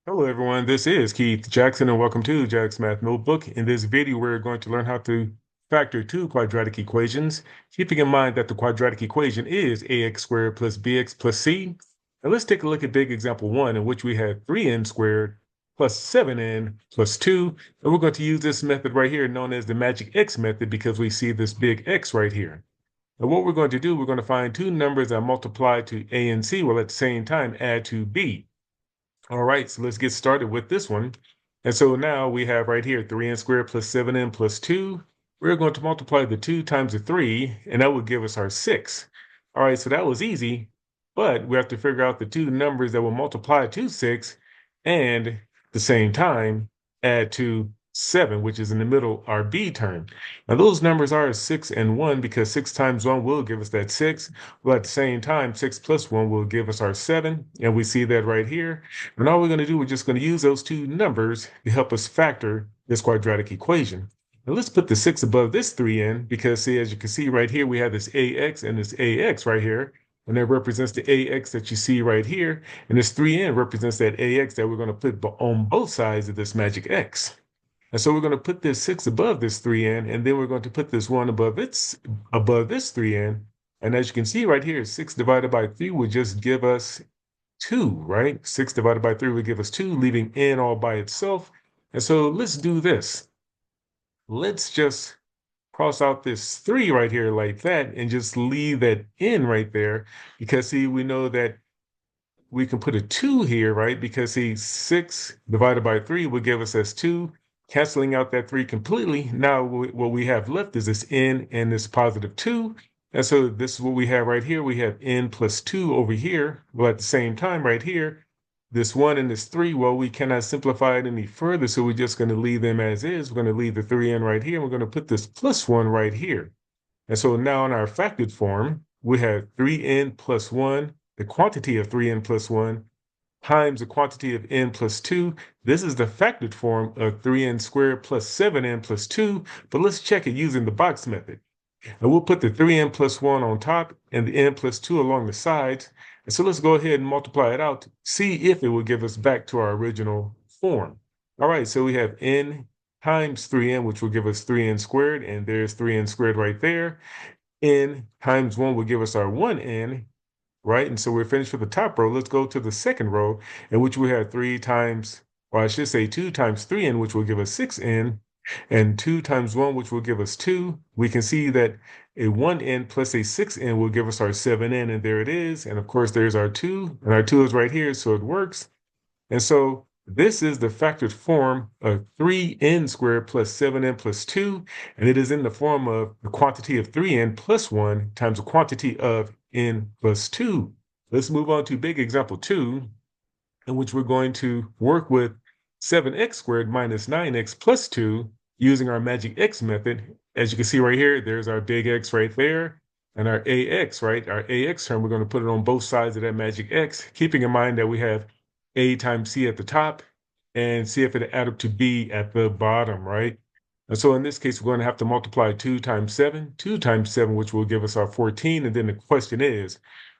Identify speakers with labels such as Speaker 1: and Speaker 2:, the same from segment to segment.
Speaker 1: Hello everyone, this is Keith Jackson and welcome to Jack's Math Notebook. In this video, we're going to learn how to factor two quadratic equations, keeping in mind that the quadratic equation is ax squared plus bx plus c. And let's take a look at big example one, in which we have 3n squared plus 7n plus 2. And we're going to use this method right here known as the magic x method because we see this big x right here. And what we're going to do, we're going to find two numbers that multiply to a and c while at the same time add to b. All right, so let's get started with this one. And so now we have right here 3n squared plus 7n plus 2. We're going to multiply the 2 times the 3, and that will give us our 6. All right, so that was easy, but we have to figure out the two numbers that will multiply to 6 and at the same time add to 7, which is in the middle, our b term. Now those numbers are 6 and 1 because 6 times 1 will give us that 6. Well, at the same time, 6 plus 1 will give us our 7, and we see that right here. And all we're going to do, we're just going to use those two numbers to help us factor this quadratic equation. Now let's put the 6 above this 3 in because, see, as you can see right here, we have this ax and this ax right here. And that represents the ax that you see right here. And this 3n represents that ax that we're going to put on both sides of this magic x. And so we're going to put this 6 above this 3n, and then we're going to put this 1 above this 3n. And as you can see right here, 6 divided by 3 would just give us 2, right? 6 divided by 3 would give us 2, leaving n all by itself. And so let's do this. Let's just cross out this 3 right here like that and just leave that n right there because, see, we know that we can put a 2 here, right? Because, see, 6 divided by 3 would give us as 2, canceling out that 3 completely. Now, what we have left is this n and this positive 2. And so this is what we have right here. We have n plus 2 over here. Well, at the same time, right here, this 1 and this 3, well, we cannot simplify it any further, so we're just going to leave them as is. We're going to leave the 3n right here, and we're going to put this plus 1 right here. And so now in our factored form, we have 3n plus 1, the quantity of 3n plus 1, times the quantity of n plus 2. This is the factored form of 3n squared plus 7n plus 2, but let's check it using the box method. And we'll put the 3n plus 1 on top and the n plus 2 along the sides. And so let's go ahead and multiply it out, see if it will give us back to our original form. All right, so we have n times 3n, which will give us 3n squared, and there's 3n squared right there. N times 1 will give us our 1n, right? And so we're finished with the top row. Let's go to the second row, in which we have 3 times, or I should say 2 times 3n, which will give us 6n, and 2 times 1, which will give us 2. We can see that a 1n plus a 6n will give us our 7n, and there it is. And of course, there's our 2, and our 2 is right here, so it works. And so this is the factored form of 3n squared plus 7n plus 2, and it is in the form of the quantity of 3n plus 1 times the quantity of n plus 2. Let's move on to big example 2, in which we're going to work with 7x squared minus 9x plus 2 using our magic x method. As you can see right here, there's our big X right there, and our ax, right? Our ax term, we're going to put it on both sides of that magic x, keeping in mind that we have a times c at the top and see if it add up to b at the bottom, right? And so in this case, we're going to have to multiply 2 times 7, which will give us our 14. And then the question is,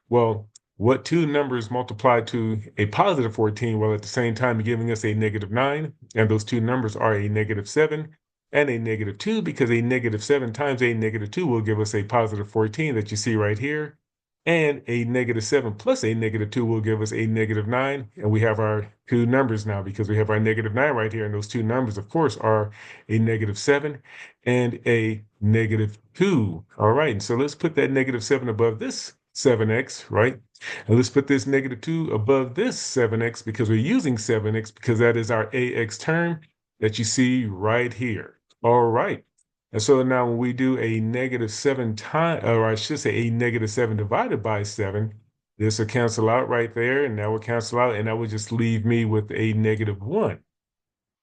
Speaker 1: well, what two numbers multiply to a positive 14 while at the same time giving us a negative 9? And those two numbers are a negative 7 and a negative 2, because a negative 7 times a negative 2 will give us a positive 14 that you see right here. And a negative 7 plus a negative 2 will give us a negative 9. And we have our two numbers now because we have our negative 9 right here. And those two numbers, of course, are a negative 7 and a negative 2. All right. And so let's put that negative 7 above this 7x, right? And let's put this negative 2 above this 7x because we're using 7x because that is our ax term that you see right here. All right. And so now when we do a negative 7 times, or I should say a negative 7 divided by 7, this will cancel out right there, and that will cancel out, and that will just leave me with a negative 1.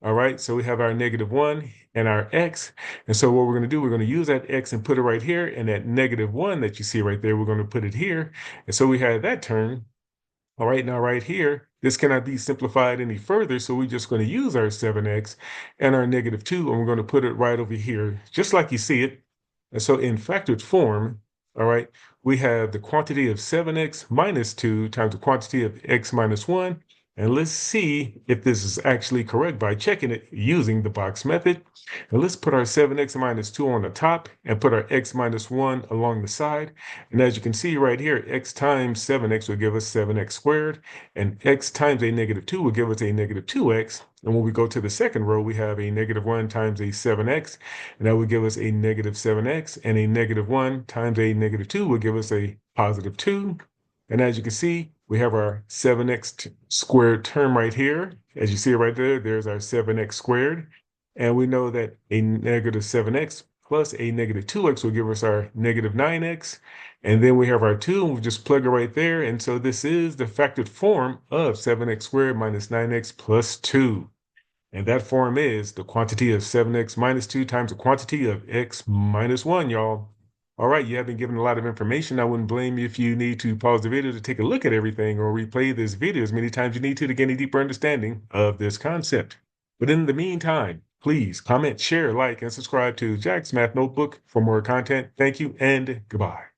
Speaker 1: All right, so we have our negative 1 and our x. And so what we're going to do, we're going to use that x and put it right here, and that negative 1 that you see right there, we're going to put it here. And so we have that term. All right, now right here, this cannot be simplified any further, so we're just going to use our 7x and our negative 2, and we're going to put it right over here, just like you see it. And so in factored form, all right, we have the quantity of 7x minus 2 times the quantity of x minus 1. And let's see if this is actually correct by checking it using the box method. And let's put our 7x minus 2 on the top and put our x minus 1 along the side. And as you can see right here, x times 7x will give us 7x squared, and x times a negative 2 will give us a negative 2x. And when we go to the second row, we have a negative 1 times a 7x, and that would give us a negative 7x, and a negative 1 times a negative 2 will give us a positive 2. And as you can see, we have our 7x squared term right here. As you see it right there, there's our 7x squared. And we know that a negative 7x plus a negative 2x will give us our negative 9x. And then we have our 2, and we just plug it right there. And so this is the factored form of 7x squared minus 9x plus 2. And that form is the quantity of 7x minus 2 times the quantity of x minus 1, y'all. All right, you have been given a lot of information. I wouldn't blame you if you need to pause the video to take a look at everything or replay this video as many times as you need to gain a deeper understanding of this concept. But in the meantime, please comment, share, like, and subscribe to Jack's Math Notebook for more content. Thank you and goodbye.